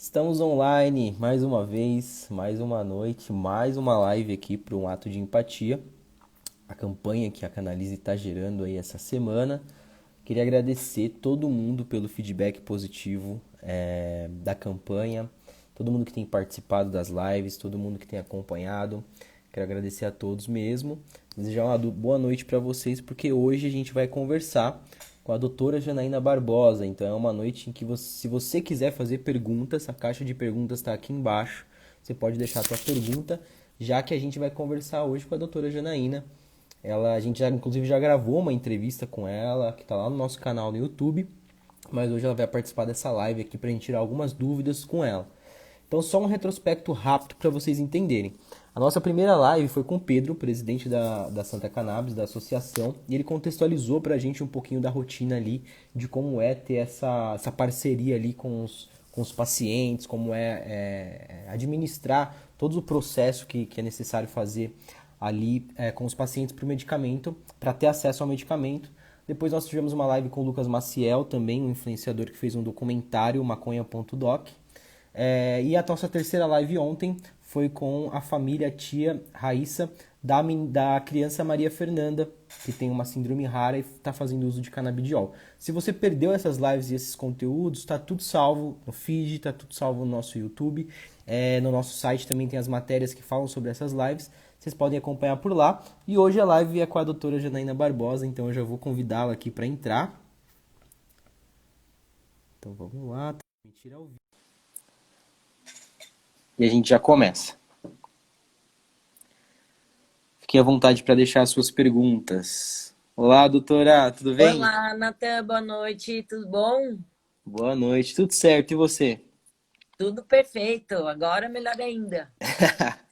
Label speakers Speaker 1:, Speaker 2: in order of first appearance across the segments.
Speaker 1: Estamos online mais uma vez, mais uma noite, mais uma live aqui para um ato de empatia. A campanha que a Canalize está gerando aí essa semana. Queria agradecer todo mundo pelo feedback positivo da campanha, todo mundo que tem participado das lives, todo mundo que tem acompanhado. Quero agradecer a todos mesmo. Desejar uma boa noite para vocês, porque hoje a gente vai conversar com a doutora Janaína Barbosa. Então é uma noite em que, se você quiser fazer perguntas, a caixa de perguntas está aqui embaixo. Você pode deixar a sua pergunta, já que a gente vai conversar hoje com a doutora Janaína. A gente inclusive já gravou uma entrevista com ela, que está lá no nosso canal no YouTube. Mas hoje ela vai participar dessa live aqui para a gente tirar algumas dúvidas com ela. Então, só um retrospecto rápido para vocês entenderem. A nossa primeira live foi com o Pedro, presidente da Santa Cannabis, da associação, e ele contextualizou para a gente um pouquinho da rotina ali, de como é ter essa parceria ali com os pacientes, como administrar todo o processo que é necessário fazer ali com os pacientes para o medicamento, para ter acesso ao medicamento. Depois nós tivemos uma live com o Lucas Maciel, também um influenciador que fez um documentário, maconha.doc. E a nossa terceira live ontem foi com a família, a tia Raíssa, da criança Maria Fernanda, que tem uma síndrome rara e está fazendo uso de canabidiol. Se você perdeu essas lives e esses conteúdos, está tudo salvo no feed, está tudo salvo no nosso YouTube. No nosso site também tem as matérias que falam sobre essas lives. Vocês podem acompanhar por lá. E hoje a live é com a doutora Janaína Barbosa, então eu já vou convidá-la aqui para entrar. Então vamos lá. Mentira ao vivo. E a gente já começa. Fique à vontade para deixar as suas perguntas. Olá, doutora, tudo bem?
Speaker 2: Olá, Natan, boa noite, tudo bom?
Speaker 1: Boa noite, tudo certo, e você?
Speaker 2: Tudo perfeito, agora melhor ainda.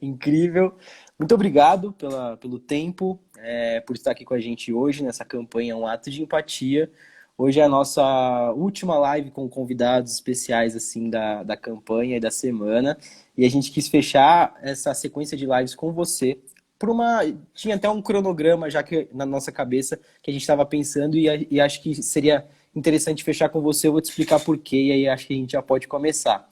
Speaker 1: Incrível. Muito obrigado pelo tempo, por estar aqui com a gente hoje nessa campanha Um Ato de Empatia. Hoje é a nossa última live com convidados especiais assim da campanha e da semana. E a gente quis fechar essa sequência de lives com você. Tinha até um cronograma já que na nossa cabeça que a gente estava pensando e acho que seria interessante fechar com você. Eu vou te explicar por quê e aí acho que a gente já pode começar.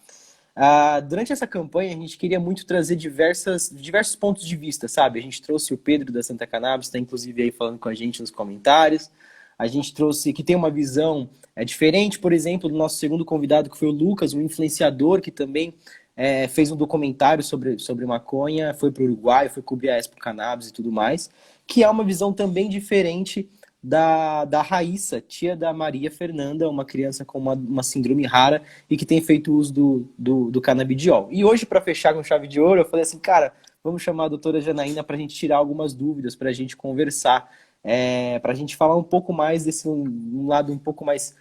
Speaker 1: Durante essa campanha, a gente queria muito trazer diversos pontos de vista, sabe? A gente trouxe o Pedro da Santa Cannabis, está inclusive aí falando com a gente nos comentários. A gente trouxe que tem uma visão diferente, por exemplo, do nosso segundo convidado, que foi o Lucas, um influenciador que também fez um documentário sobre maconha, foi para o Uruguai, foi cobrir a Expo Cannabis e tudo mais, que é uma visão também diferente da Raíssa, tia da Maria Fernanda, uma criança com uma síndrome rara e que tem feito uso do canabidiol. E hoje, para fechar com chave de ouro, eu falei assim, cara, vamos chamar a doutora Janaína para a gente tirar algumas dúvidas, para a gente conversar, para a gente falar um pouco mais desse um lado um pouco mais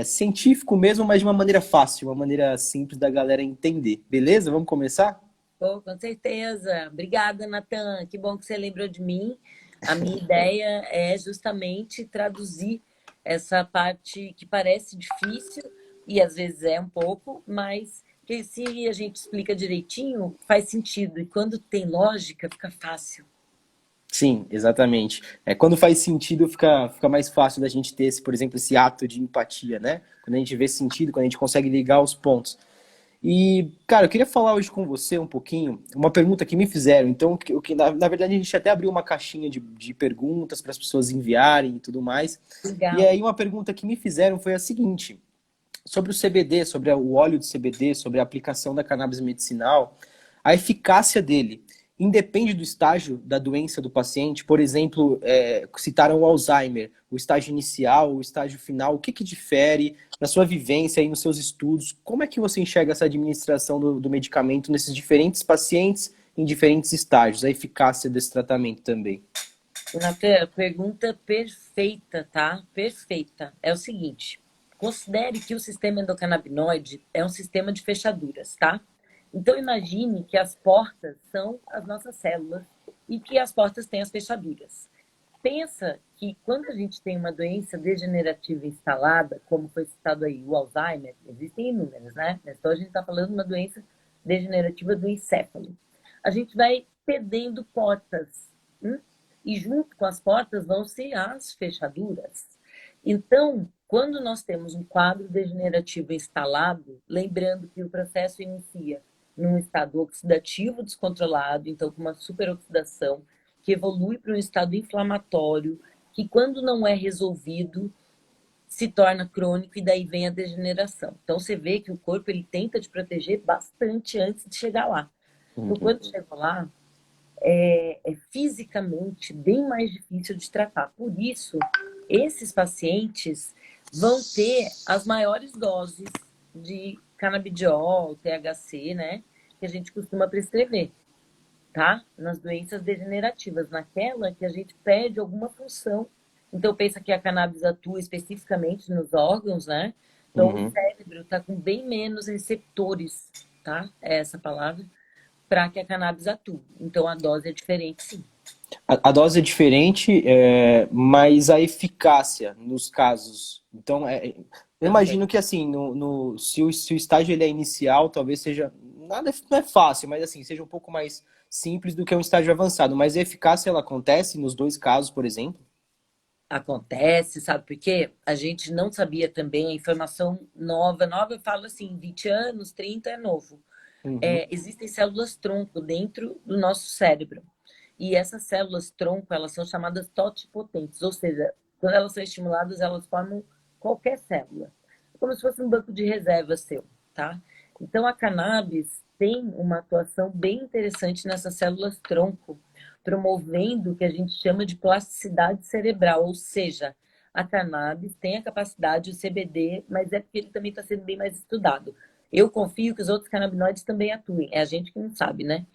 Speaker 1: científico mesmo, mas de uma maneira fácil, uma maneira simples da galera entender. Beleza? Vamos começar?
Speaker 2: Pô, com certeza. Obrigada, Natan. Que bom que você lembrou de mim. A minha ideia é justamente traduzir essa parte que parece difícil, e às vezes é um pouco, mas que se a gente explica direitinho, faz sentido. E quando tem lógica, fica fácil.
Speaker 1: Sim, exatamente. Quando faz sentido, fica mais fácil da gente ter, por exemplo, esse ato de empatia, né? Quando a gente vê sentido, quando a gente consegue ligar os pontos. E, cara, eu queria falar hoje com você um pouquinho, uma pergunta que me fizeram. Então, na verdade, a gente até abriu uma caixinha de perguntas para as pessoas enviarem e tudo mais. E
Speaker 2: Legal.
Speaker 1: aí, uma pergunta que me fizeram foi a seguinte: sobre o CBD, sobre o óleo de CBD, sobre a aplicação da cannabis medicinal, a eficácia dele independe do estágio da doença do paciente. Por exemplo, citaram o Alzheimer, o estágio inicial, o estágio final, o que difere na sua vivência e nos seus estudos? Como é que você enxerga essa administração do medicamento nesses diferentes pacientes em diferentes estágios, a eficácia desse tratamento também?
Speaker 2: Natan, pergunta perfeita, tá? Perfeita. É o seguinte: considere que o sistema endocannabinoide é um sistema de fechaduras, tá? Então, imagine que as portas são as nossas células e que as portas têm as fechaduras. Pensa que quando a gente tem uma doença degenerativa instalada, como foi citado aí, o Alzheimer, existem inúmeras, né? Então, a gente está falando de uma doença degenerativa do encéfalo. A gente vai perdendo portas, e junto com as portas vão-se as fechaduras. Então, Quando nós temos um quadro degenerativo instalado, lembrando que o processo inicia num estado oxidativo descontrolado, então com uma superoxidação, que evolui para um estado inflamatório, que quando não é resolvido, se torna crônico e daí vem a degeneração. Então você vê que o corpo ele tenta te proteger bastante antes de chegar lá. Então
Speaker 1: Uhum.
Speaker 2: quando chega lá, é fisicamente bem mais difícil de tratar. Por isso, esses pacientes vão ter as maiores doses de canabidiol, THC, né? Que a gente costuma prescrever, tá? Nas doenças degenerativas, naquela que a gente perde alguma função. Então, pensa que a cannabis atua especificamente nos órgãos, né? Então, o
Speaker 1: Uhum.
Speaker 2: cérebro está com bem menos receptores, tá? É essa palavra, para que a cannabis atue. Então, a dose é diferente, sim.
Speaker 1: A dose é diferente, mas a eficácia nos casos. Então, eu
Speaker 2: Também.
Speaker 1: imagino que assim, se o estágio ele é inicial, talvez seja. Nada não é fácil, mas assim, seja um pouco mais simples do que um estágio avançado. Mas a eficácia ela acontece nos dois casos, por exemplo?
Speaker 2: Acontece, sabe por quê? A gente não sabia também, a informação nova, nova eu falo assim, 20 anos, 30 é novo.
Speaker 1: Uhum.
Speaker 2: Existem células tronco dentro do nosso cérebro. E essas células tronco, elas são chamadas totipotentes, ou seja, quando elas são estimuladas, elas formam qualquer célula. É como se fosse um banco de reserva seu, tá? Então a cannabis tem uma atuação bem interessante nessas células tronco, promovendo o que a gente chama de plasticidade cerebral, ou seja, a cannabis tem a capacidade, o CBD, mas é porque ele também está sendo bem mais estudado. Eu confio que os outros canabinoides também atuem, é a gente que não sabe, né?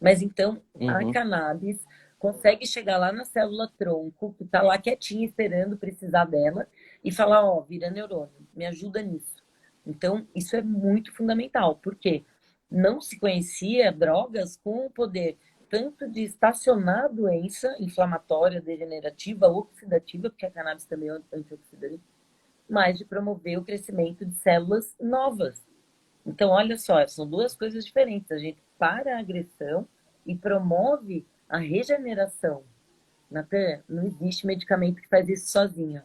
Speaker 2: Mas então, a
Speaker 1: Uhum.
Speaker 2: cannabis consegue chegar lá na célula tronco, que está lá quietinha esperando precisar dela, e falar, ó, vira neurônio, me ajuda nisso. Então, isso é muito fundamental, porque não se conhecia drogas com o poder tanto de estacionar a doença inflamatória, degenerativa, oxidativa, porque a cannabis também é antioxidante, mas de promover o crescimento de células novas. Então, olha só, são duas coisas diferentes. A gente para a agressão e promove a regeneração. Natan, não existe medicamento que faz isso sozinho.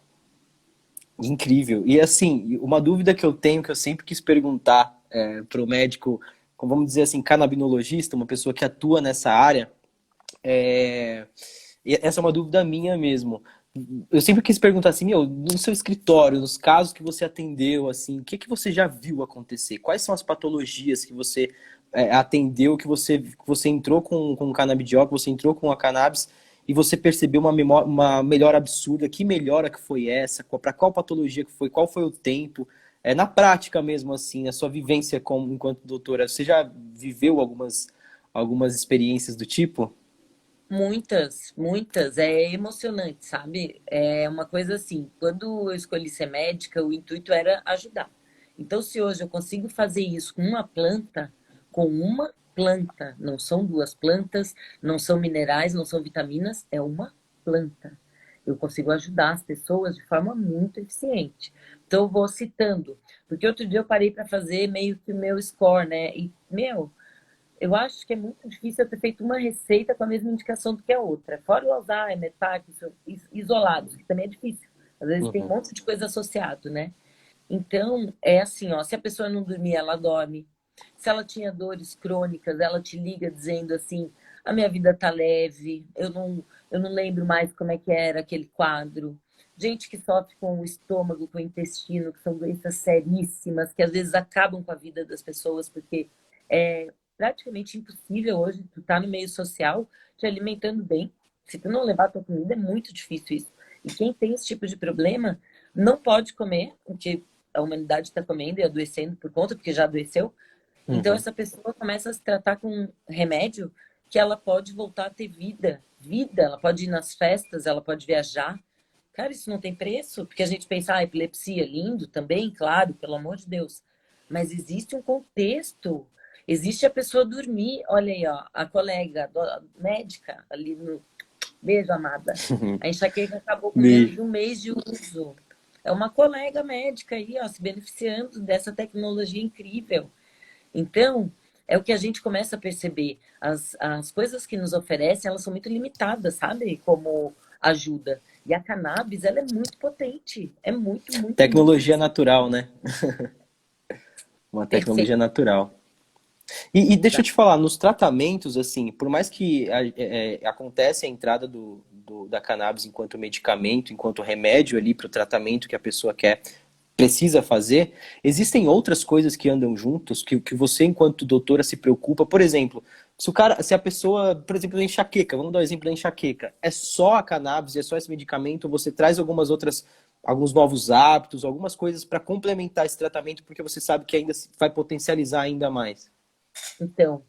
Speaker 1: Incrível. E assim, uma dúvida que eu tenho, que eu sempre quis perguntar para o médico, como vamos dizer assim, canabinologista, uma pessoa que atua nessa área, e essa é uma dúvida minha mesmo. Eu sempre quis perguntar assim, meu, no seu escritório, nos casos que você atendeu, assim, o que que você já viu acontecer? Quais são as patologias que você atendeu, que você entrou com o canabidiol, que você entrou com a cannabis e você percebeu uma melhora absurda? Que melhora que foi essa? Para qual patologia que foi? Qual foi o tempo? Na prática mesmo, assim, a sua vivência como enquanto doutora, você já viveu algumas experiências do tipo?
Speaker 2: Muitas, muitas. É emocionante, sabe? É uma coisa assim, quando eu escolhi ser médica, o intuito era ajudar. Então, se hoje eu consigo fazer isso com uma planta, não são duas plantas, não são minerais, não são vitaminas, é uma planta. Eu consigo ajudar as pessoas de forma muito eficiente. Então, eu vou citando, porque outro dia eu parei para fazer meio que o meu score, né? E, meu, eu acho que é muito difícil eu ter feito uma receita com a mesma indicação do que a outra. Fora o Alzheimer, Parkinson, isolados, que também é difícil. Às vezes tem um
Speaker 1: Uhum.
Speaker 2: monte de coisa associado, né? Então, é assim, ó, se a pessoa não dormir, ela dorme. Se ela tinha dores crônicas, ela te liga dizendo assim: a minha vida tá leve, eu não lembro mais como é que era aquele quadro. Gente que sofre com o estômago, com o intestino, que são doenças seríssimas, que às vezes acabam com a vida das pessoas, porque é praticamente impossível hoje tu tá no meio social te alimentando bem. Se tu não levar a tua comida, é muito difícil isso. E quem tem esse tipo de problema não pode comer, porque a humanidade está comendo e adoecendo por conta, porque já adoeceu. Então,
Speaker 1: Uhum.
Speaker 2: essa pessoa começa a se tratar com remédio que ela pode voltar a ter vida. Vida, ela pode ir nas festas, ela pode viajar. Cara, isso não tem preço, porque a gente pensa, ah, epilepsia, lindo também, claro, pelo amor de Deus. Mas existe um contexto, existe a pessoa dormir. Olha aí, ó, a colega médica ali no. Beijo, amada. A enxaqueca acabou com menos
Speaker 1: Beijo.
Speaker 2: de um mês de uso. É uma colega médica aí, ó, se beneficiando dessa tecnologia incrível. Então, é o que a gente começa a perceber. As coisas que nos oferecem, elas são muito limitadas, sabe? Como ajuda. E a cannabis, ela é muito potente. É muito, muito, muito
Speaker 1: Tecnologia natural, né? Uma tecnologia
Speaker 2: perfeito.
Speaker 1: natural. E deixa eu te falar, nos tratamentos, assim, por mais que acontece a entrada da cannabis enquanto medicamento, enquanto remédio ali para o tratamento que a pessoa precisa fazer, existem outras coisas que andam juntos, que você, enquanto doutora, se preocupa. Por exemplo, se a pessoa, por exemplo, da enxaqueca, vamos dar o exemplo da enxaqueca, é só a cannabis, é só esse medicamento, você traz alguns novos hábitos, algumas coisas para complementar esse tratamento, porque você sabe que ainda vai potencializar ainda mais.
Speaker 2: Então,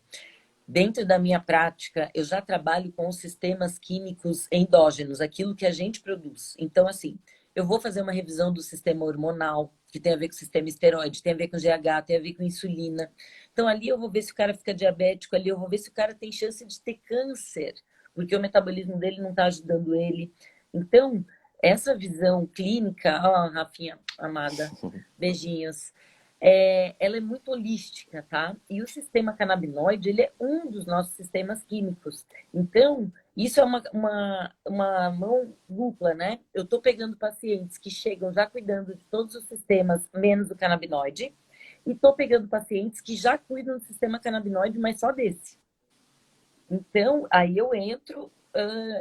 Speaker 2: dentro da minha prática, eu já trabalho com os sistemas químicos endógenos, aquilo que a gente produz. Então, assim, eu vou fazer uma revisão do sistema hormonal, que tem a ver com o sistema esteroide, tem a ver com GH, tem a ver com insulina. Então, ali eu vou ver se o cara fica diabético, ali eu vou ver se o cara tem chance de ter câncer, porque o metabolismo dele não está ajudando ele. Então, essa visão clínica, ó, Rafinha, amada, beijinhos, ela é muito holística, tá? E o sistema canabinoide, ele é um dos nossos sistemas químicos. Então, isso é uma mão dupla, né? Eu estou pegando pacientes que chegam já cuidando de todos os sistemas, menos o canabinoide, e estou pegando pacientes que já cuidam do sistema canabinoide, mas só desse. Então, aí eu entro,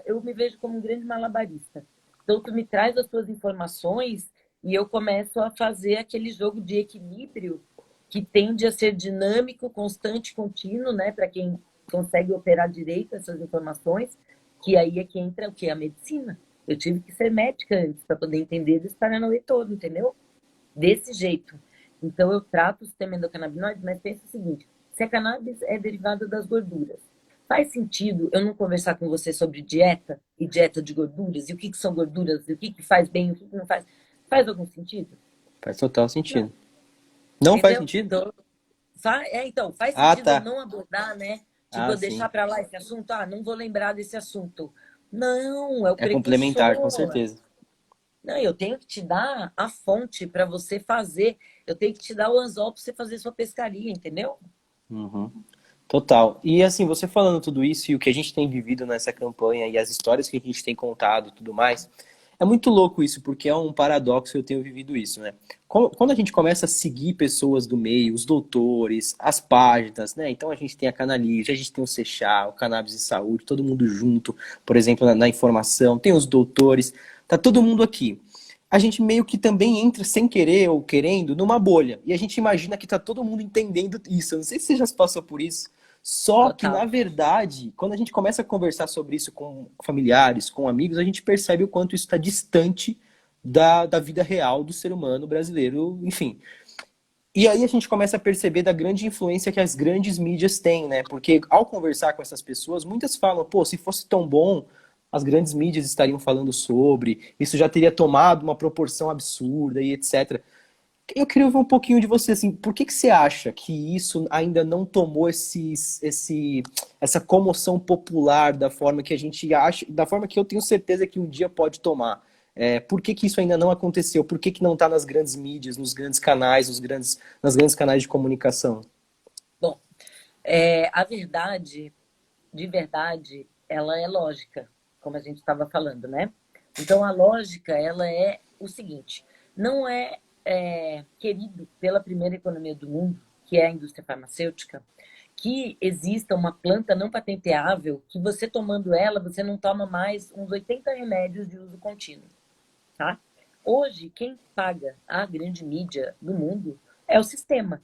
Speaker 2: eu me vejo como um grande malabarista. Então, tu me traz as tuas informações e eu começo a fazer aquele jogo de equilíbrio que tende a ser dinâmico, constante, contínuo, né? Para quem consegue operar direito essas informações, que aí é que entra o que? A medicina. Eu tive que ser médica antes para poder entender esse paranauê todo, entendeu? Desse jeito. Então, eu trato o sistema endocannabinoide, mas pensa o seguinte: se a cannabis é derivada das gorduras, faz sentido eu não conversar com você sobre dieta e dieta de gorduras, e o que, que são gorduras, e o que, que faz bem, o que, que não faz? Faz algum sentido?
Speaker 1: Faz total
Speaker 2: Não.
Speaker 1: sentido. Não faz
Speaker 2: Entendeu?
Speaker 1: sentido?
Speaker 2: Então, faz
Speaker 1: Ah,
Speaker 2: sentido eu
Speaker 1: tá.
Speaker 2: não abordar, né? Tipo,
Speaker 1: Ah,
Speaker 2: eu deixar
Speaker 1: sim.
Speaker 2: para lá esse assunto, não vou lembrar desse assunto. Não, é o
Speaker 1: É complementar, com
Speaker 2: precursor.
Speaker 1: certeza.
Speaker 2: Não, eu tenho que te dar a fonte para você fazer. Eu tenho que te dar o anzol para você fazer sua pescaria, entendeu?
Speaker 1: Uhum. Total. E assim, você falando tudo isso e o que a gente tem vivido nessa campanha e as histórias que a gente tem contado e tudo mais, é muito louco isso, porque é um paradoxo, eu tenho vivido isso, né? Quando a gente começa a seguir pessoas do meio, os doutores, as páginas, né? Então a gente tem a Canalise, a gente tem o Seixá, o Cannabis e Saúde, todo mundo junto, por exemplo, na informação, tem os doutores, tá todo mundo aqui. A gente meio que também entra sem querer ou querendo numa bolha. E a gente imagina que tá todo mundo entendendo isso. Eu não sei se você já passou por isso. Só que, na
Speaker 2: Total.
Speaker 1: verdade, quando a gente começa a conversar sobre isso com familiares, com amigos, a gente percebe o quanto isso está distante da vida real do ser humano brasileiro, enfim. E aí a gente começa a perceber da grande influência que as grandes mídias têm, né? Porque ao conversar com essas pessoas, muitas falam, pô, se fosse tão bom, as grandes mídias estariam falando sobre, isso já teria tomado uma proporção absurda e etc. Eu queria ouvir um pouquinho de você, assim, por que você acha que isso ainda não tomou essa comoção popular da forma que a gente acha, da forma que eu tenho certeza que um dia pode tomar? Por que isso ainda não aconteceu? Por que não está nas grandes mídias, nos grandes canais, nas grandes canais de comunicação?
Speaker 2: Bom, a verdade, de verdade, ela é lógica, como a gente estava falando, né? Então, a lógica, ela é o seguinte: não querido pela primeira economia do mundo, que é a indústria farmacêutica, que exista uma planta não patenteável que você tomando ela, você não toma mais uns 80 remédios de uso contínuo, tá? Hoje, quem paga a grande mídia do mundo é o sistema.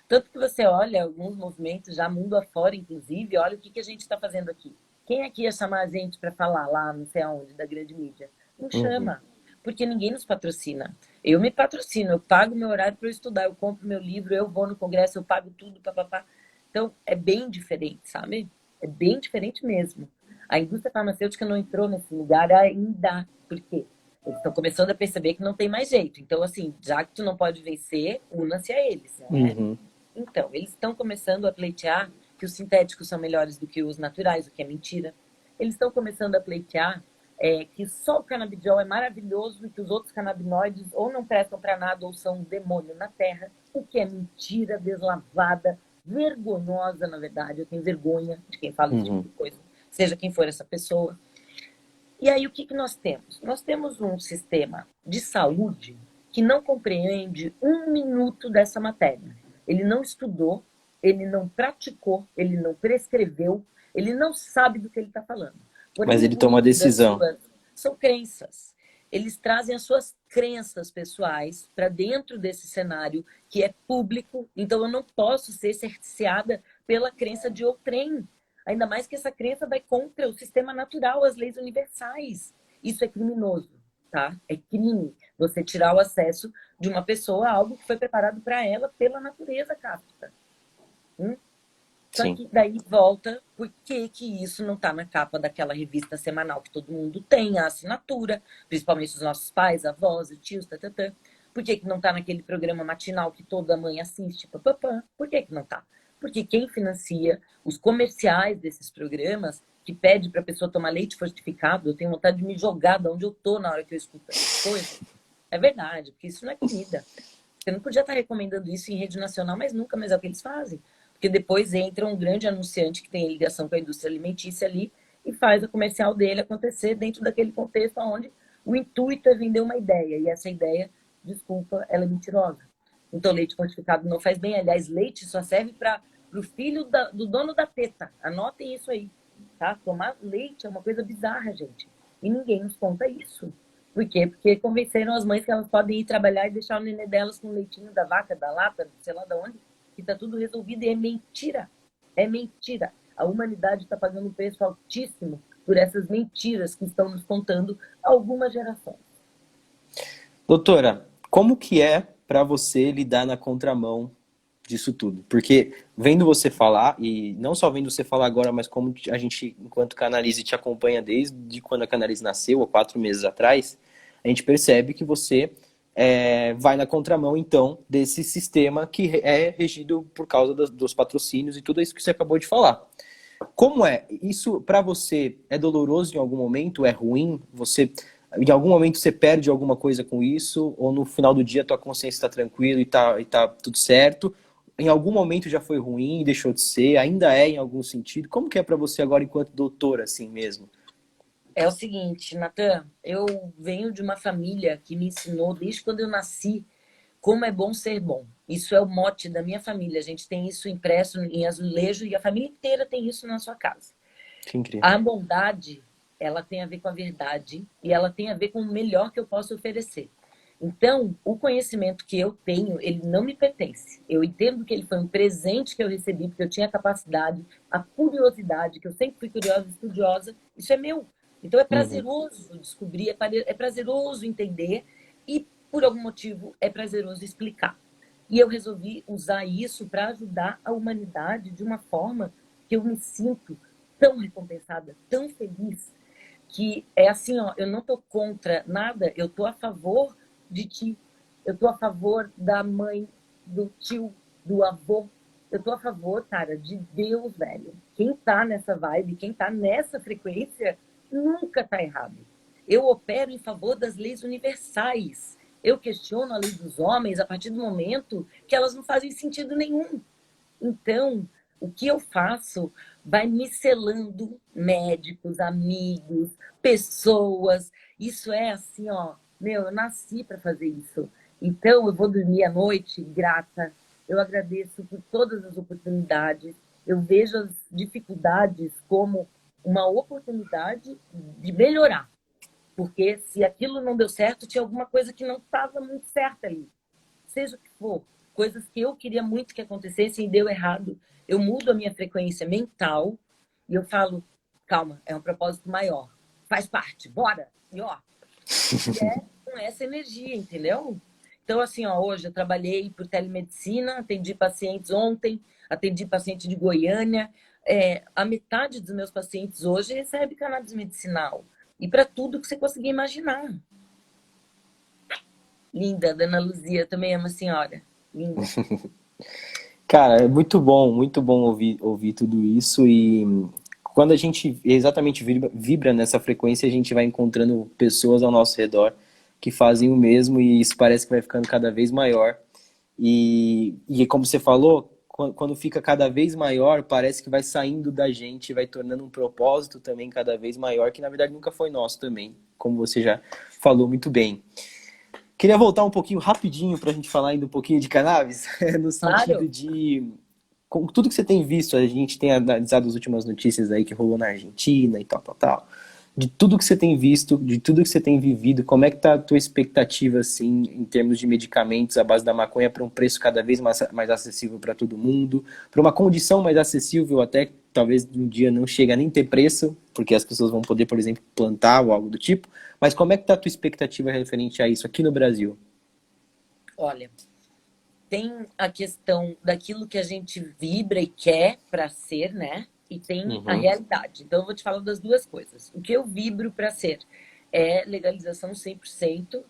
Speaker 2: Tanto que você olha alguns movimentos já mundo afora, inclusive, olha o que a gente está fazendo aqui. Quem aqui ia chamar a gente para falar lá, não sei aonde, da grande mídia? Não
Speaker 1: Uhum.
Speaker 2: chama, porque ninguém nos patrocina. Eu me patrocino, eu pago meu horário para eu estudar, eu compro meu livro, eu vou no congresso, eu pago tudo, papapá. Então, é bem diferente, sabe? É bem diferente mesmo. A indústria farmacêutica não entrou nesse lugar ainda. Por quê? Eles estão começando a perceber que não tem mais jeito. Então, assim, já que tu não pode vencer, una-se a eles, né?
Speaker 1: Uhum.
Speaker 2: Então, eles estão começando a pleitear que os sintéticos são melhores do que os naturais, o que é mentira. Eles estão começando a pleitear que só o canabidiol é maravilhoso e que os outros canabinoides ou não prestam para nada ou são um demônio na terra, o que é mentira deslavada, vergonhosa, na verdade. Eu tenho vergonha de quem fala esse tipo
Speaker 1: Uhum.
Speaker 2: de coisa, seja quem for essa pessoa. E aí o que que nós temos? Nós temos um sistema de saúde que não compreende um minuto dessa matéria. Ele não estudou, ele não praticou, ele não prescreveu, ele não sabe do que ele está falando.
Speaker 1: Mas
Speaker 2: Porém,
Speaker 1: ele toma a
Speaker 2: muito das
Speaker 1: decisão.
Speaker 2: suas são crenças. Eles trazem as suas crenças pessoais para dentro desse cenário que é público, então eu não posso ser cerceada pela crença de outrem. Ainda mais que essa crença vai contra o sistema natural, as leis universais. Isso é criminoso, tá? É crime você tirar o acesso de uma pessoa a algo que foi preparado para ela pela natureza, capta. Só
Speaker 1: Sim.
Speaker 2: que daí volta, por que que isso não está na capa daquela revista semanal que todo mundo tem, a assinatura, principalmente os nossos pais, avós, tios, tatatã. Por que que não está naquele programa matinal que toda mãe assiste, papapã? Por que que não está? Porque quem financia os comerciais desses programas, que pede para a pessoa tomar leite fortificado, eu tenho vontade de me jogar de onde eu tô na hora que eu escuto essas coisas. É verdade, porque isso não é comida. Você não podia estar recomendando isso em rede nacional, mas nunca mais é o que eles fazem. Porque depois entra um grande anunciante que tem ligação com a indústria alimentícia ali e faz o comercial dele acontecer dentro daquele contexto onde o intuito é vender uma ideia. E essa ideia, desculpa, ela é mentirosa. Então, leite fortificado não faz bem. Aliás, leite só serve para o filho do dono da teta. Anotem isso aí. Tá? Tomar leite é uma coisa bizarra, gente. E ninguém nos conta isso. Por quê? Porque convenceram as mães que elas podem ir trabalhar e deixar o nenê delas com o leitinho da vaca, da lata, sei lá de onde, que está tudo resolvido. E é mentira. É mentira. A humanidade está pagando um preço altíssimo por essas mentiras que estão nos contando há algumas gerações.
Speaker 1: Doutora, como que é para você lidar na contramão disso tudo? Porque vendo você falar, e não só vendo você falar agora, mas como a gente, enquanto Canalize, te acompanha desde quando a Canalize nasceu, há 4 meses atrás, a gente percebe que você vai na contramão, então, desse sistema que é regido por causa dos patrocínios e tudo isso que você acabou de falar. Como é? Isso para você é doloroso em algum momento? É ruim? Você, em algum momento você perde alguma coisa com isso? Ou no final do dia tua consciência está tranquila e tá tudo certo? Em algum momento já foi ruim, deixou de ser? Ainda é em algum sentido? Como que é para você agora enquanto doutora, assim mesmo?
Speaker 2: É o seguinte, Natan, eu venho de uma família que me ensinou desde quando eu nasci como é bom ser bom. Isso é o mote da minha família. A gente tem isso impresso em azulejo e a família inteira tem isso na sua casa.
Speaker 1: Que incrível.
Speaker 2: A bondade, ela tem a ver com a verdade e ela tem a ver com o melhor que eu posso oferecer. Então, o conhecimento que eu tenho, ele não me pertence. Eu entendo que ele foi um presente que eu recebi, porque eu tinha a capacidade, a curiosidade, que eu sempre fui curiosa e estudiosa, isso é meu. Então, é
Speaker 1: Uhum.
Speaker 2: prazeroso descobrir, é prazeroso entender e, por algum motivo, é prazeroso explicar. E eu resolvi usar isso para ajudar a humanidade de uma forma que eu me sinto tão recompensada, tão feliz, que é assim, ó, eu não tô contra nada, eu tô a favor de ti, eu tô a favor da mãe, do tio, do avô, eu tô a favor, cara, de Deus, velho. Quem tá nessa vibe, quem tá nessa frequência, nunca tá errado. Eu opero em favor das leis universais. Eu questiono a lei dos homens a partir do momento que elas não fazem sentido nenhum. Então, o que eu faço vai me selando médicos, amigos, pessoas. Isso é assim, ó, meu, eu nasci para fazer isso. Então, eu vou dormir à noite grata. Eu agradeço por todas as oportunidades. Eu vejo as dificuldades como uma oportunidade de melhorar. Porque se aquilo não deu certo, tinha alguma coisa que não estava muito certa ali. Seja o que for, coisas que eu queria muito que acontecessem e deu errado, eu mudo a minha frequência mental e eu falo, calma, é um propósito maior, faz parte, bora, e ó, e é com essa energia, entendeu? Então, assim, ó, hoje eu trabalhei por telemedicina, atendi pacientes ontem, atendi paciente de Goiânia, a metade dos meus pacientes hoje recebe cannabis medicinal, e para tudo que você conseguir imaginar. Linda, Dona Luzia, também amo a senhora. Linda.
Speaker 1: Cara, é muito bom ouvir tudo isso e quando a gente exatamente vibra nessa frequência, a gente vai encontrando pessoas ao nosso redor que fazem o mesmo e isso parece que vai ficando cada vez maior. E como você falou, quando fica cada vez maior, parece que vai saindo da gente, vai tornando um propósito também cada vez maior, que na verdade nunca foi nosso também, como você já falou muito bem. Queria voltar um pouquinho rapidinho para a gente falar ainda um pouquinho de cannabis, no sentido
Speaker 2: Claro.
Speaker 1: de com tudo que você tem visto, a gente tem analisado as últimas notícias aí que rolou na Argentina e tal, tal, tal. De tudo que você tem visto, de tudo que você tem vivido, como é que tá a tua expectativa, assim, em termos de medicamentos à base da maconha para um preço cada vez mais acessível para todo mundo, para uma condição mais acessível, até talvez um dia não chega a nem ter preço, porque as pessoas vão poder, por exemplo, plantar ou algo do tipo, mas como é que tá a tua expectativa referente a isso aqui no Brasil?
Speaker 2: Olha, tem a questão daquilo que a gente vibra e quer para ser, né? E tem a
Speaker 1: Uhum.
Speaker 2: realidade. Então, eu vou te falar das duas coisas. O que eu vibro para ser é legalização 100%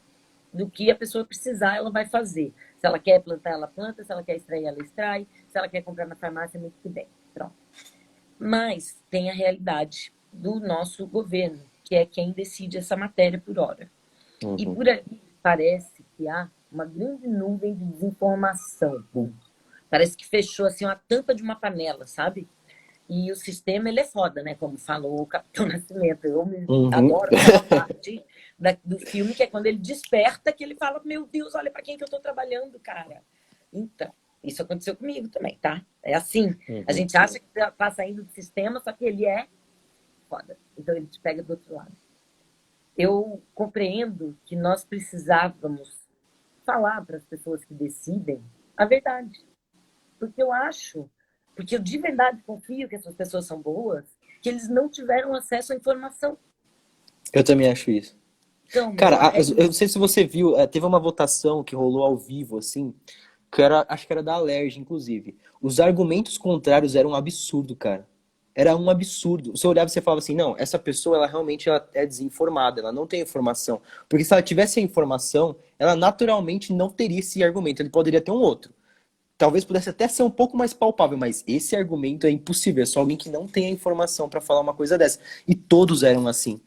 Speaker 2: do que a pessoa precisar, ela vai fazer. Se ela quer plantar, ela planta. Se ela quer extrair, ela extrai. Se ela quer comprar na farmácia, muito que bem. Pronto. Mas tem a realidade do nosso governo, que é quem decide essa matéria por hora. E
Speaker 1: Uhum.
Speaker 2: por aí parece que há uma grande nuvem de desinformação. Parece que fechou assim uma tampa de uma panela, sabe? E o sistema ele é foda, né? Como falou o Capitão Nascimento.
Speaker 1: Uhum.
Speaker 2: Adoro aquela parte do filme que é quando ele desperta, que ele fala: Meu Deus, olha para quem que eu tô trabalhando, cara. Então, isso aconteceu comigo também, tá? É assim. A
Speaker 1: Uhum.
Speaker 2: gente acha que tá saindo do sistema, só que ele é foda. Então ele te pega do outro lado. Eu compreendo que nós precisávamos falar para as pessoas que decidem a verdade. Porque eu acho, porque eu de verdade confio que essas pessoas são boas, que eles não tiveram acesso à informação.
Speaker 1: Eu também acho isso.
Speaker 2: Então,
Speaker 1: Cara,
Speaker 2: meu, é
Speaker 1: eu não sei
Speaker 2: isso.
Speaker 1: se você viu, teve uma votação que rolou ao vivo, assim, que era, acho que era da Alerj, inclusive. Os argumentos contrários eram um absurdo, cara. Era um absurdo. Você olhava e você falava assim, não, essa pessoa, ela realmente ela é desinformada, ela não tem informação. Porque se ela tivesse a informação, ela naturalmente não teria esse argumento, ele poderia ter um outro. Talvez pudesse até ser um pouco mais palpável, mas esse argumento é impossível, é só alguém que não tem a informação para falar uma coisa dessa. E todos eram assim.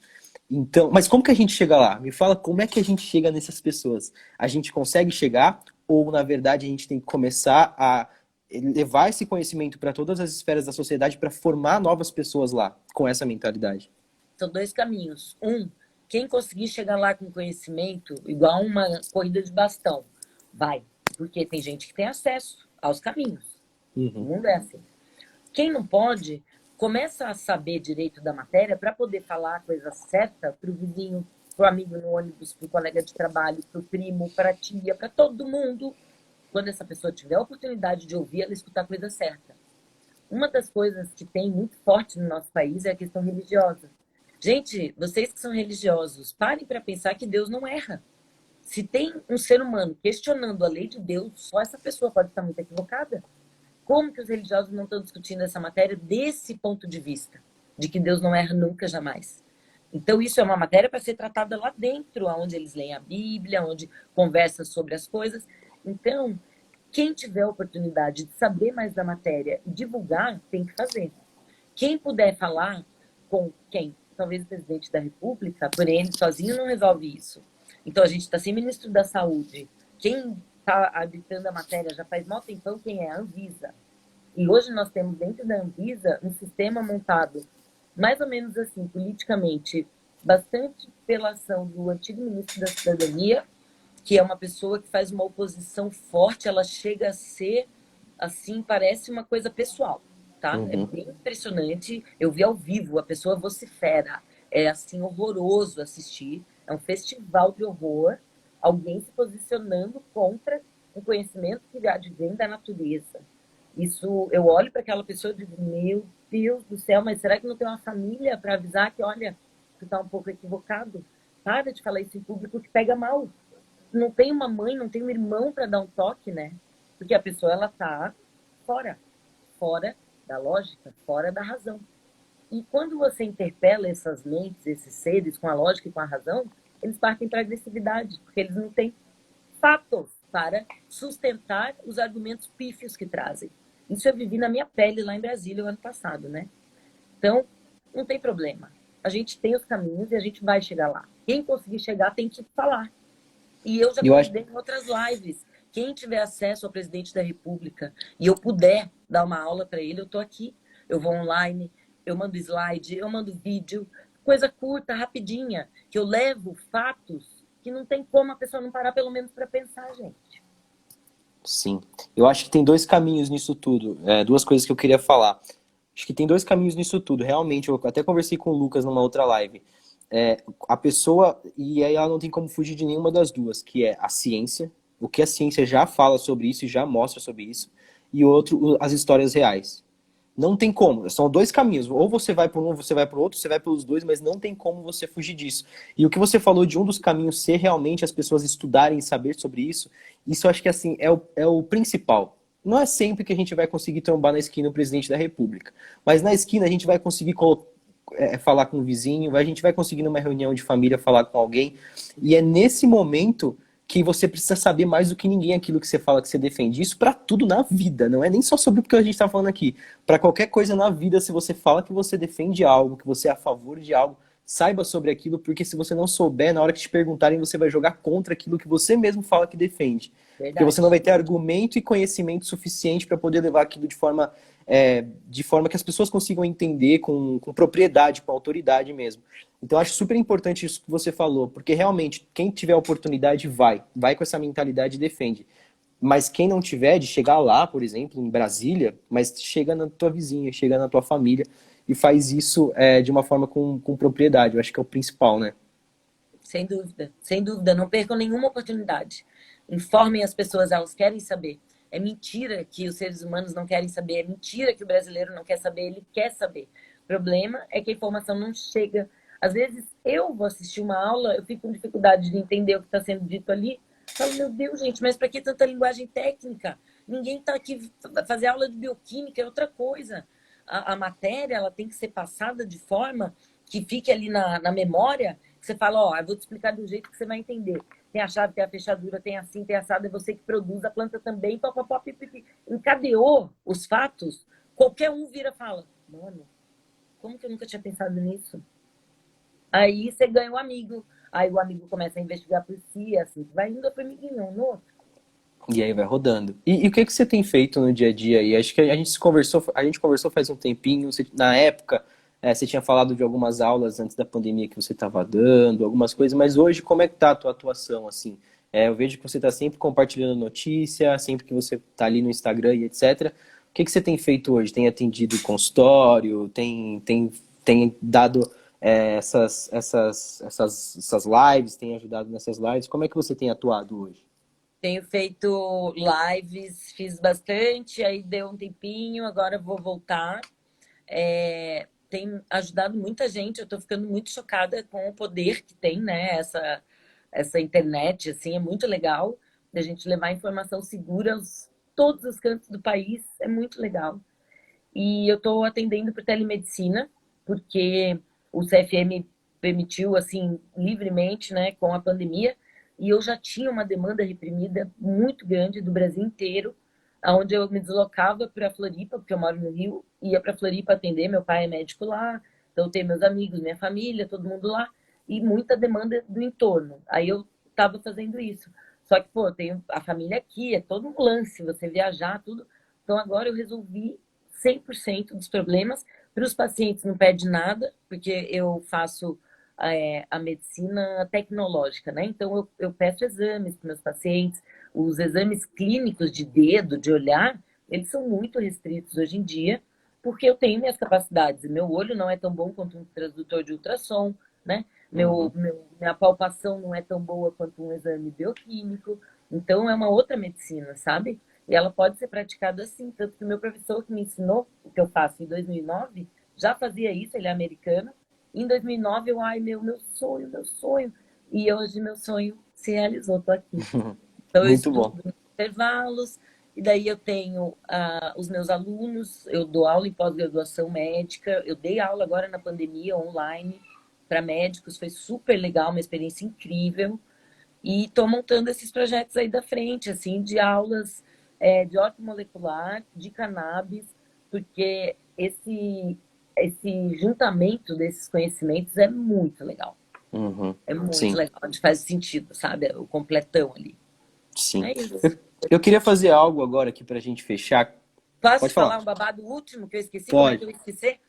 Speaker 1: Então, mas como que a gente chega lá? Me fala como é que a gente chega nessas pessoas. A gente consegue chegar ou, na verdade, a gente tem que começar a levar esse conhecimento para todas as esferas da sociedade para formar novas pessoas lá com essa mentalidade?
Speaker 2: São dois caminhos. Um, quem conseguir chegar lá com conhecimento, igual uma corrida de bastão, vai. Porque tem gente que tem acesso aos caminhos. O
Speaker 1: Uhum.
Speaker 2: mundo é assim. Quem não pode, começa a saber direito da matéria para poder falar a coisa certa para o vizinho, para o amigo no ônibus, para o colega de trabalho, para o primo, para a tia, para todo mundo. Quando essa pessoa tiver a oportunidade de ouvir, ela escutar a coisa certa. Uma das coisas que tem muito forte no nosso país é a questão religiosa. Gente, vocês que são religiosos, parem para pensar que Deus não erra. Se tem um ser humano questionando a lei de Deus, só essa pessoa pode estar muito equivocada. Como que os religiosos não estão discutindo essa matéria desse ponto de vista? De que Deus não erra nunca, jamais. Então, isso é uma matéria para ser tratada lá dentro, onde eles leem a Bíblia, onde conversam sobre as coisas. Então, quem tiver a oportunidade de saber mais da matéria e divulgar, tem que fazer. Quem puder falar com quem? Talvez o presidente da República, por ele sozinho não resolve isso. Então, a gente está sem ministro da Saúde. Quem está arbitrando a matéria já faz mal tempão, quem é? A Anvisa. E hoje nós temos dentro da Anvisa um sistema montado mais ou menos assim, politicamente, bastante pela ação do antigo ministro da Cidadania, que é uma pessoa que faz uma oposição forte, ela chega a ser, assim, parece uma coisa pessoal, tá? É
Speaker 1: Uhum.
Speaker 2: bem impressionante. Eu vi ao vivo, a pessoa vocifera. É, assim, horroroso assistir. É um festival de horror. Alguém se posicionando contra um conhecimento que advém da natureza. Isso, eu olho para aquela pessoa e digo, meu Deus do céu, mas será que não tem uma família para avisar que, olha, tu está um pouco equivocado? Para de falar isso em público que pega mal. Não tem uma mãe, não tem um irmão para dar um toque, né? Porque a pessoa, ela tá fora. Fora da lógica, fora da razão. E quando você interpela essas mentes, esses seres, com a lógica e com a razão, eles partem para a agressividade, porque eles não têm fatos para sustentar os argumentos pífios que trazem. Isso eu vivi na minha pele lá em Brasília o ano passado, né? Então, não tem problema. A gente tem os caminhos e a gente vai chegar lá. Quem conseguir chegar tem que falar. E eu já
Speaker 1: E eu acho,
Speaker 2: convidei em outras lives Quem tiver acesso ao presidente da República e eu puder dar uma aula para ele, eu estou aqui. Eu vou online, eu mando slide, eu mando vídeo, coisa curta, rapidinha, que eu levo fatos que não tem como a pessoa não parar pelo menos para pensar, gente.
Speaker 1: Sim. Eu acho que tem dois caminhos nisso tudo. Duas coisas que eu queria falar. Acho que tem dois caminhos nisso tudo. Realmente, eu até conversei com o Lucas numa outra live. A pessoa, e aí ela não tem como fugir de nenhuma das duas, que é a ciência, o que a ciência já fala sobre isso e já mostra sobre isso, e outro, as histórias reais. Não tem como, são dois caminhos, ou você vai por um, ou você vai por outro, você vai pelos dois, mas não tem como você fugir disso. E o que você falou de um dos caminhos ser realmente as pessoas estudarem e saber sobre isso eu acho que assim, é o principal. Não é sempre que a gente vai conseguir trombar na esquina o presidente da República, mas na esquina a gente vai conseguir falar com o vizinho, a gente vai conseguir numa reunião de família falar com alguém, e é nesse momento que você precisa saber mais do que ninguém aquilo que você fala que você defende. Isso para tudo na vida, não é nem só sobre o que a gente está falando aqui. Para qualquer coisa na vida, se você fala que você defende algo, que você é a favor de algo, saiba sobre aquilo, porque se você não souber, na hora que te perguntarem, você vai jogar contra aquilo que você mesmo fala que defende. Porque você não
Speaker 2: Verdade.
Speaker 1: vai ter argumento e conhecimento suficiente para poder levar aquilo de forma que as pessoas consigam entender com propriedade, com autoridade mesmo. Então, eu acho super importante isso que você falou, porque realmente, quem tiver oportunidade, vai com essa mentalidade e defende. Mas quem não tiver, de chegar lá, por exemplo, em Brasília, mas chega na tua vizinha, chega na tua família e faz isso de uma forma com propriedade. Eu acho que é o principal, né?
Speaker 2: Sem dúvida, não percam nenhuma oportunidade. Informem as pessoas, elas querem saber. É mentira que os seres humanos não querem saber, é mentira que o brasileiro não quer saber, ele quer saber. O problema é que a informação não chega. Às vezes eu vou assistir uma aula, eu fico com dificuldade de entender o que está sendo dito ali. Falo, meu Deus, gente, mas para que tanta linguagem técnica? Ninguém está aqui fazer aula de bioquímica, é outra coisa. A matéria ela tem que ser passada de forma que fique ali na memória. Você fala, ó, eu vou te explicar do jeito que você vai entender. Tem a chave, tem a fechadura, tem assim, tem assado, é você que produz, a planta também, papapá, pipipi. Encadeou os fatos, qualquer um vira e fala, mano, como que eu nunca tinha pensado nisso? Aí você ganha um amigo, aí o amigo começa a investigar por si, assim, vai indo a formiguinha um no outro.
Speaker 1: E aí vai rodando. E o que você tem feito no dia a dia aí? Acho que a gente conversou faz um tempinho. Na época, você tinha falado de algumas aulas antes da pandemia que você estava dando, algumas coisas, mas hoje como é que tá a tua atuação, assim? Eu vejo que você está sempre compartilhando notícia, sempre que você está ali no Instagram e etc. O que você tem feito hoje? Tem atendido consultório? Tem dado essas lives? Tem ajudado nessas lives? Como é que você tem atuado hoje?
Speaker 2: Tenho feito lives, fiz bastante, aí deu um tempinho, agora vou voltar. Tem ajudado muita gente, eu estou ficando muito chocada com o poder que tem, né? Essa internet, assim, é muito legal da gente levar informação segura aos todos os cantos do país, é muito legal. E eu estou atendendo por telemedicina, porque o CFM permitiu, assim, livremente, né, com a pandemia, e eu já tinha uma demanda reprimida muito grande do Brasil inteiro, onde eu me deslocava para Floripa, porque eu moro no Rio, ia para Floripa atender, meu pai é médico lá, então eu tenho meus amigos, minha família, todo mundo lá, e muita demanda do entorno. Aí eu estava fazendo isso. Só que, pô, eu tenho a família aqui, é todo um lance, você viajar, tudo. Então agora eu resolvi 100% dos problemas. Para os pacientes não perde nada, porque eu faço a medicina tecnológica, né? Então eu peço exames para meus pacientes, os exames clínicos de dedo, de olhar, eles são muito restritos hoje em dia, porque eu tenho minhas capacidades. Meu olho não é tão bom quanto um transdutor de ultrassom, né?
Speaker 1: Uhum.
Speaker 2: Minha palpação não é tão boa quanto um exame bioquímico. Então, é uma outra medicina, sabe? E ela pode ser praticada assim. Tanto que o meu professor que me ensinou o que eu faço em 2009 já fazia isso, ele é americano. Em 2009, ai, meu sonho, meu sonho. E hoje meu sonho se realizou, tô aqui. Então, eu
Speaker 1: Muito
Speaker 2: estudo
Speaker 1: bom.
Speaker 2: nos intervalos, e daí eu tenho os meus alunos, eu dou aula em pós-graduação médica, eu dei aula agora na pandemia online para médicos, foi super legal, uma experiência incrível. E estou montando esses projetos aí da frente, assim, de aulas de ortomolecular, de cannabis, porque esse juntamento desses conhecimentos é muito legal.
Speaker 1: Uhum.
Speaker 2: É muito
Speaker 1: Sim.
Speaker 2: legal, a gente faz sentido, sabe? O completão ali.
Speaker 1: Sim.
Speaker 2: É isso.
Speaker 1: Eu queria fazer algo agora aqui pra gente fechar.
Speaker 2: Posso
Speaker 1: Pode
Speaker 2: te
Speaker 1: falar.
Speaker 2: falar um babado último que eu esqueci? Como é que
Speaker 1: Pode.
Speaker 2: eu esqueci?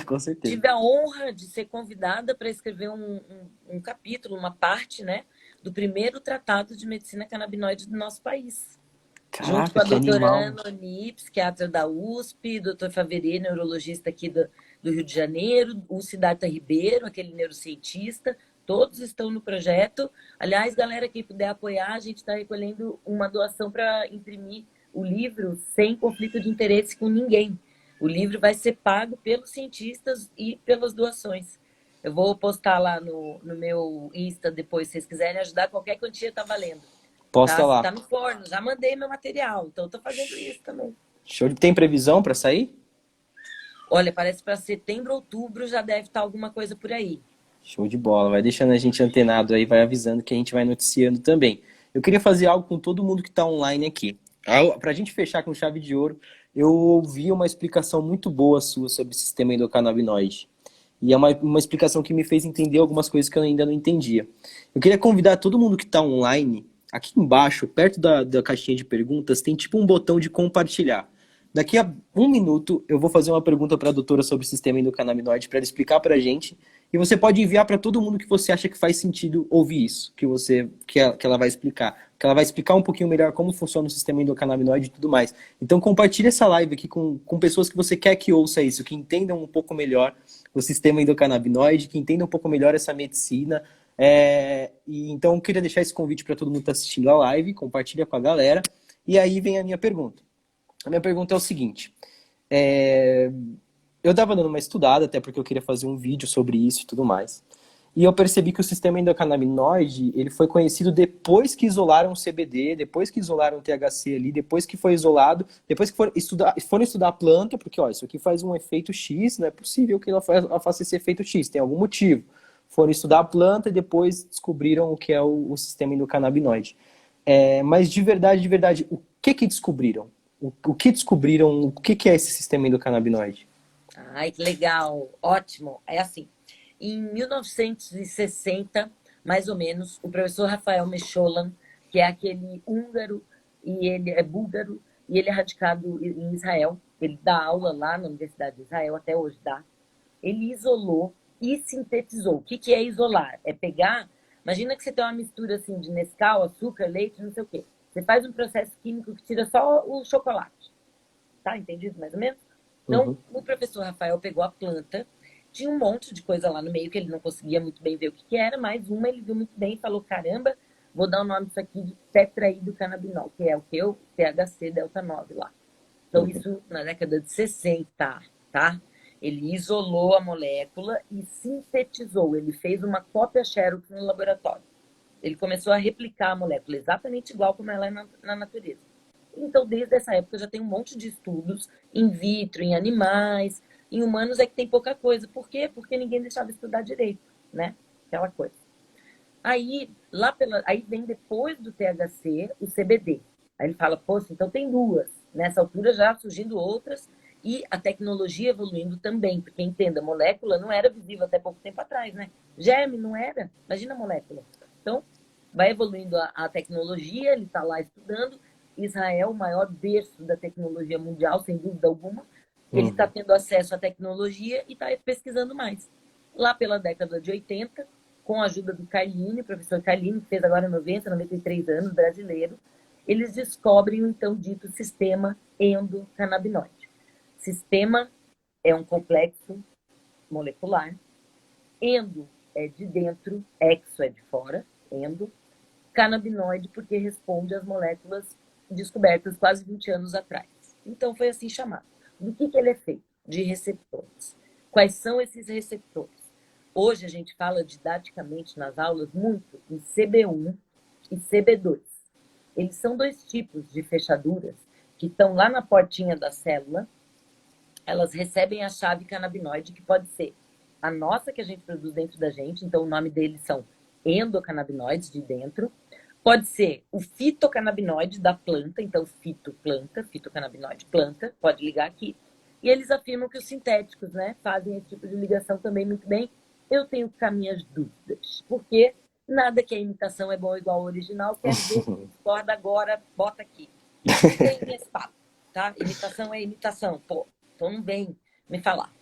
Speaker 1: Com certeza.
Speaker 2: Tive a honra de ser convidada para escrever um capítulo, uma parte, né, do primeiro tratado de medicina canabinoide do nosso país. Junto com
Speaker 1: Caraca,
Speaker 2: a
Speaker 1: que
Speaker 2: doutora
Speaker 1: animal.
Speaker 2: Ana Oni, psiquiatra da USP, doutor Faveri, neurologista aqui do Rio de Janeiro, o Siddhartha Ribeiro, aquele neurocientista, todos estão no projeto. Aliás, galera, quem puder apoiar, a gente está recolhendo uma doação para imprimir o livro sem conflito de interesse com ninguém. O livro vai ser pago pelos cientistas e pelas doações. Eu vou postar lá no meu Insta depois, se vocês quiserem ajudar, qualquer quantia está valendo.
Speaker 1: Posta
Speaker 2: Tá,
Speaker 1: lá.
Speaker 2: tá no forno, já mandei meu material, então tô fazendo isso também.
Speaker 1: Show de... Tem previsão pra sair?
Speaker 2: Olha, parece para setembro, outubro já deve estar alguma coisa por aí.
Speaker 1: Show de bola. Vai deixando a gente antenado aí, vai avisando que a gente vai noticiando também. Eu queria fazer algo com todo mundo que está online aqui. Para a gente fechar com chave de ouro, eu ouvi uma explicação muito boa sua sobre o sistema endocannabinoide. E é uma explicação que me fez entender algumas coisas que eu ainda não entendia. Eu queria convidar todo mundo que está online, aqui embaixo, perto da caixinha de perguntas, tem tipo um botão de compartilhar. Daqui a um minuto, eu vou fazer uma pergunta para a doutora sobre o sistema endocannabinoide para ela explicar para a gente. E você pode enviar para todo mundo que você acha que faz sentido ouvir isso, que ela vai explicar. Que ela vai explicar um pouquinho melhor como funciona o sistema endocannabinoide e tudo mais. Então compartilhe essa live aqui com pessoas que você quer que ouça isso, que entendam um pouco melhor o sistema endocannabinoide, que entendam um pouco melhor essa medicina. E então eu queria deixar esse convite para todo mundo que está assistindo a live, compartilha com a galera. E aí vem a minha pergunta. A minha pergunta é o seguinte. Eu estava dando uma estudada, até porque eu queria fazer um vídeo sobre isso e tudo mais. E eu percebi que o sistema endocannabinoide, ele foi conhecido depois que isolaram o CBD, depois que isolaram o THC ali, depois que foi isolado, depois que foram estudar a planta, porque ó, isso aqui faz um efeito X, não é possível que ela faça esse efeito X, tem algum motivo. Foram estudar a planta e depois descobriram o que é o sistema endocannabinoide. Mas de verdade, o que descobriram? O que descobriram, o que é esse sistema endocannabinoide?
Speaker 2: Ai, que legal, ótimo. É assim, em 1960, mais ou menos, o professor Rafael Mecholam, que é aquele húngaro, e ele é búlgaro, e ele é radicado em Israel, ele dá aula lá na Universidade de Israel, até hoje dá, ele isolou e sintetizou. O que que é isolar? É pegar, imagina que você tem uma mistura assim de Nescau, açúcar, leite, não sei o quê. Você faz um processo químico que tira só o chocolate. Tá entendido mais ou menos? Então,
Speaker 1: Uhum.
Speaker 2: o professor Rafael pegou a planta, tinha um monte de coisa lá no meio que ele não conseguia muito bem ver o que que era, mas uma ele viu muito bem e falou: caramba, vou dar o nome disso aqui de tetraidrocannabinol, que é o que? O THC delta 9 lá. Então,
Speaker 1: Uhum.
Speaker 2: isso na década de 60, tá? Ele isolou a molécula e sintetizou. Ele fez uma cópia Xerox no laboratório. Ele começou a replicar a molécula exatamente igual como ela é na natureza. Então, desde essa época, já tem um monte de estudos in vitro, em animais. Em humanos é que tem pouca coisa. Por quê? Porque ninguém deixava estudar direito, né? Aquela coisa. Aí vem depois do THC o CBD. Aí ele fala, poxa, então tem duas. Nessa altura já surgindo outras e a tecnologia evoluindo também, porque entenda, a molécula não era visível até pouco tempo atrás, né? Germe não era, imagina a molécula. Então, vai evoluindo a tecnologia, ele está lá estudando. Israel, o maior berço da tecnologia mundial, sem dúvida alguma, ele está
Speaker 1: Uhum.
Speaker 2: tendo acesso à tecnologia e está pesquisando mais. Lá pela década de 80, com a ajuda do Carlini, professor Carlini, que fez agora 90, 93 anos, brasileiro, eles descobrem o então dito sistema endocannabinoide. Sistema é um complexo molecular, endo é de dentro, exo é de fora, endo, canabinoide porque responde às moléculas descobertas quase 20 anos atrás. Então foi assim chamado. Do que ele é feito? De receptores. Quais são esses receptores? Hoje a gente fala didaticamente nas aulas muito em CB1 e CB2. Eles são dois tipos de fechaduras que estão lá na portinha da célula. Elas recebem a chave canabinoide, que pode ser a nossa que a gente produz dentro da gente, então o nome deles são endocannabinoides de dentro. Pode ser o fitocannabinoide da planta, então fitoplanta, fitocannabinoide planta, pode ligar aqui. E eles afirmam que os sintéticos, né, fazem esse tipo de ligação também muito bem. Eu tenho cá minhas dúvidas. Por quê? Nada que a imitação é bom igual ao original, quer dizer que discorda agora, bota aqui. Não tem esse papo, tá? Imitação é imitação, pô. Então não vem me falar.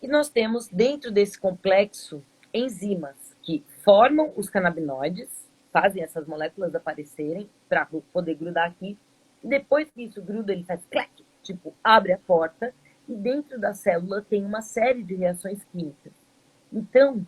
Speaker 2: E nós temos, dentro desse complexo, enzimas que formam os canabinoides, fazem essas moléculas aparecerem para poder grudar aqui. E depois que isso gruda, ele faz clac, tipo, abre a porta, e dentro da célula tem uma série de reações químicas. Então,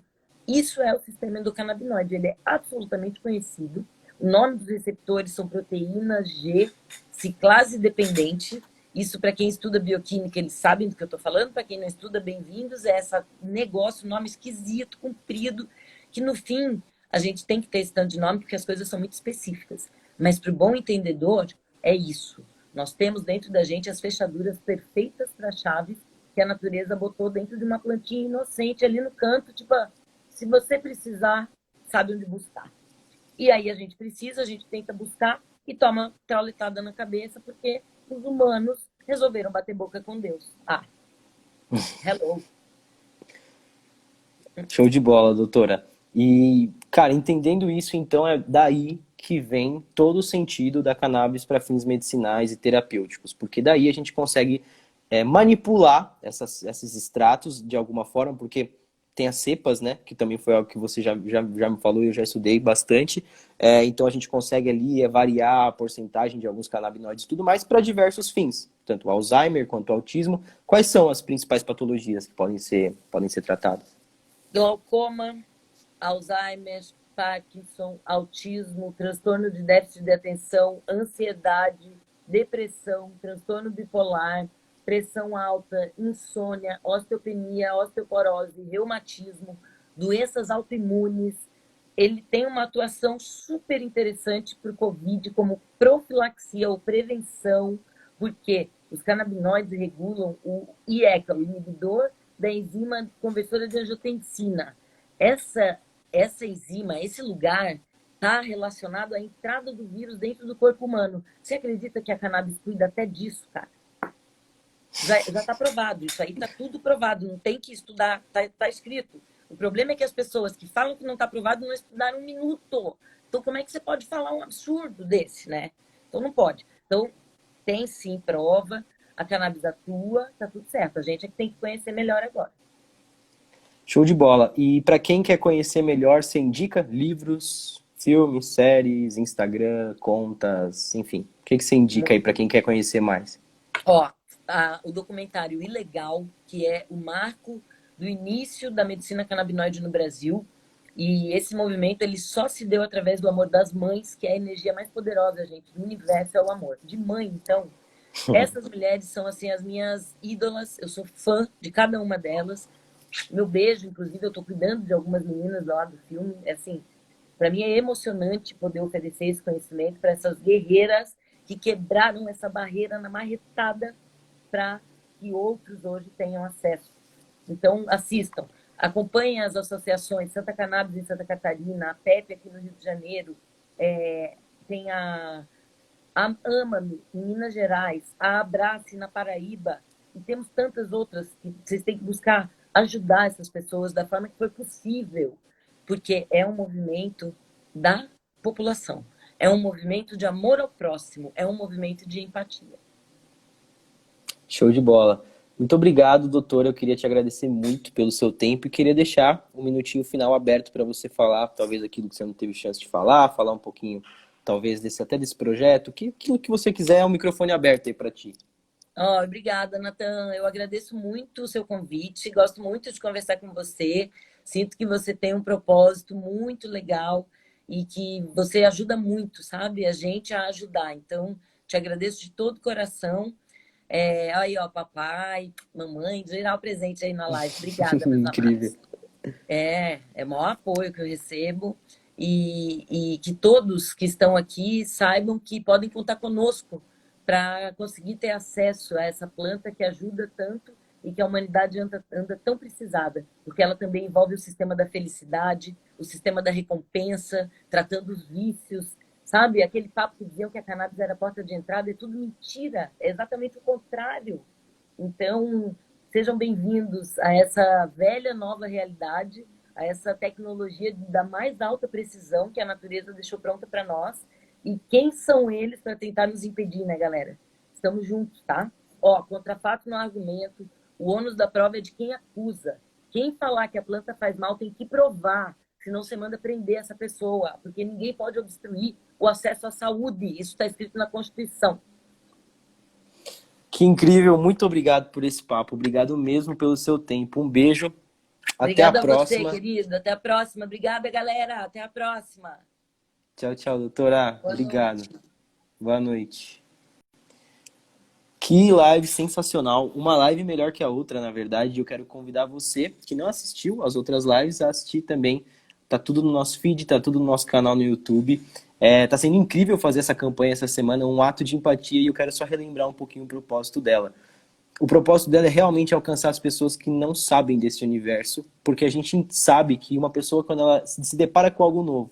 Speaker 2: isso é o sistema endocannabinoide. Ele é absolutamente conhecido. O nome dos receptores são proteínas G ciclase dependente. Isso, para quem estuda bioquímica, eles sabem do que eu estou falando. Para quem não estuda, bem-vindos. É esse negócio, nome esquisito, comprido, que no fim a gente tem que ter esse tanto de nome, porque as coisas são muito específicas. Mas para o bom entendedor, é isso. Nós temos dentro da gente as fechaduras perfeitas para chaves que a natureza botou dentro de uma plantinha inocente ali no canto, tipo, se você precisar, sabe onde buscar. E aí a gente precisa, a gente tenta buscar e toma traulitada na cabeça, porque os humanos resolveram bater boca com Deus. Ah, hello.
Speaker 1: Show de bola, doutora. E, cara, entendendo isso, então é daí que vem todo o sentido da cannabis para fins medicinais e terapêuticos, porque daí a gente consegue manipular esses extratos de alguma forma, porque tem as cepas, né, que também foi algo que você já me falou e eu já estudei bastante. Então a gente consegue ali variar a porcentagem de alguns canabinoides e tudo mais para diversos fins, tanto Alzheimer quanto autismo. Quais são as principais patologias que podem ser tratadas?
Speaker 2: Glaucoma, Alzheimer, Parkinson, autismo, transtorno de déficit de atenção, ansiedade, depressão, transtorno bipolar, pressão alta, insônia, osteopenia, osteoporose, reumatismo, doenças autoimunes. Ele tem uma atuação super interessante para o Covid como profilaxia ou prevenção, porque os canabinoides regulam o IECA, o inibidor da enzima conversora de angiotensina. Essa, essa enzima, esse lugar, está relacionado à entrada do vírus dentro do corpo humano. Você acredita que a cannabis cuida até disso, cara? Já está provado, isso aí está tudo provado, não tem que estudar, está escrito. O problema é que as pessoas que falam que não está provado não estudaram um minuto. Então, como é que você pode falar um absurdo desse, né? Então, não pode. Então, tem sim prova, a cannabis atua, está tudo certo. A gente é que tem que conhecer melhor agora.
Speaker 1: Show de bola. E para quem quer conhecer melhor, você indica livros, filmes, séries, Instagram, contas, enfim. O que você indica aí para quem quer conhecer mais?
Speaker 2: Ó, o documentário Ilegal, que é o marco do início da medicina canabinoide no Brasil. E esse movimento ele só se deu através do amor das mães, que é a energia mais poderosa, gente, do universo é o amor. De mãe, então, essas mulheres são assim as minhas ídolas. Eu sou fã de cada uma delas. Meu beijo, inclusive, eu estou cuidando de algumas meninas lá do filme. É assim, para mim é emocionante poder oferecer esse conhecimento para essas guerreiras que quebraram essa barreira na marretada para que outros hoje tenham acesso. Então, assistam. Acompanhem as associações Santa Cannabis em Santa Catarina, a PEP aqui no Rio de Janeiro, tem a Ama-me em Minas Gerais, a Abrace na Paraíba, e temos tantas outras que vocês têm que buscar ajudar essas pessoas da forma que for possível, porque é um movimento da população, é um movimento de amor ao próximo, é um movimento de empatia.
Speaker 1: Show de bola. Muito obrigado, doutora. Eu queria te agradecer muito pelo seu tempo e queria deixar um minutinho final aberto para você falar, talvez aquilo que você não teve chance de falar um pouquinho, talvez até desse projeto, aquilo que você quiser, é um microfone aberto aí para ti.
Speaker 2: Oh, obrigada, Natan. Eu agradeço muito o seu convite. Gosto muito de conversar com você. Sinto que você tem um propósito muito legal e que você ajuda muito, sabe? A gente a ajudar. Então, te agradeço de todo o coração. Aí, ó, papai, mamãe, geral presente aí na live. Obrigada, meus
Speaker 1: Incrível.
Speaker 2: amados. É o maior apoio que eu recebo e que todos que estão aqui saibam que podem contar conosco para conseguir ter acesso a essa planta que ajuda tanto e que a humanidade anda tão precisada, porque ela também envolve o sistema da felicidade, o sistema da recompensa, tratando os vícios, sabe? Aquele papo que diziam que a cannabis era a porta de entrada é tudo mentira, é exatamente o contrário. Então, sejam bem-vindos a essa velha nova realidade. a essa tecnologia da mais alta precisão que a natureza deixou pronta para nós. E quem são eles para tentar nos impedir, né, galera? Estamos juntos, tá? Ó, contra fato não há argumento. O ônus da prova é de quem acusa. Quem falar que a planta faz mal tem que provar, senão você manda prender essa pessoa, porque ninguém pode obstruir o acesso à saúde. Isso está escrito na Constituição.
Speaker 1: Que incrível, muito obrigado por esse papo, obrigado mesmo pelo seu tempo. Um beijo, até a
Speaker 2: Obrigada a você,
Speaker 1: próxima.
Speaker 2: querido. Até a próxima. Obrigada, galera. Até a próxima.
Speaker 1: Tchau, tchau, doutora.
Speaker 2: Boa
Speaker 1: Obrigado.
Speaker 2: noite.
Speaker 1: Boa noite. Que live sensacional, uma live melhor que a outra, na verdade. Eu quero convidar você que não assistiu às outras lives a assistir também. Tá tudo no nosso feed, tá tudo no nosso canal no YouTube. Tá sendo incrível fazer essa campanha essa semana, um ato de empatia, e eu quero só relembrar um pouquinho o propósito dela. O propósito dela é realmente alcançar as pessoas que não sabem desse universo, porque a gente sabe que uma pessoa, quando ela se depara com algo novo,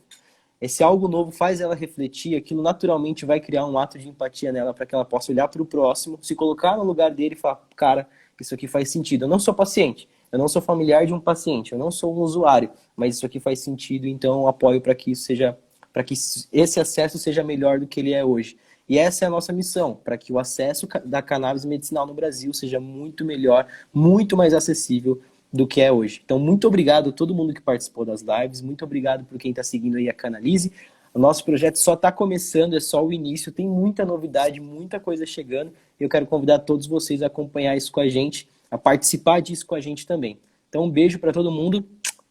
Speaker 1: esse algo novo faz ela refletir, aquilo naturalmente vai criar um ato de empatia nela para que ela possa olhar para o próximo, se colocar no lugar dele e falar, cara, isso aqui faz sentido. Eu não sou paciente, eu não sou familiar de um paciente, eu não sou um usuário, mas isso aqui faz sentido, então eu apoio para que isso seja, para que esse acesso seja melhor do que ele é hoje. E essa é a nossa missão, para que o acesso da cannabis medicinal no Brasil seja muito melhor, muito mais acessível do que é hoje. Então, muito obrigado a todo mundo que participou das lives, muito obrigado por quem está seguindo aí a Canalize. O nosso projeto só está começando, é só o início, tem muita novidade, muita coisa chegando, e eu quero convidar todos vocês a acompanhar isso com a gente, a participar disso com a gente também. Então, um beijo para todo mundo,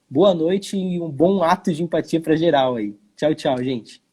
Speaker 1: boa noite e um bom ato de empatia para geral aí. Tchau, tchau, gente.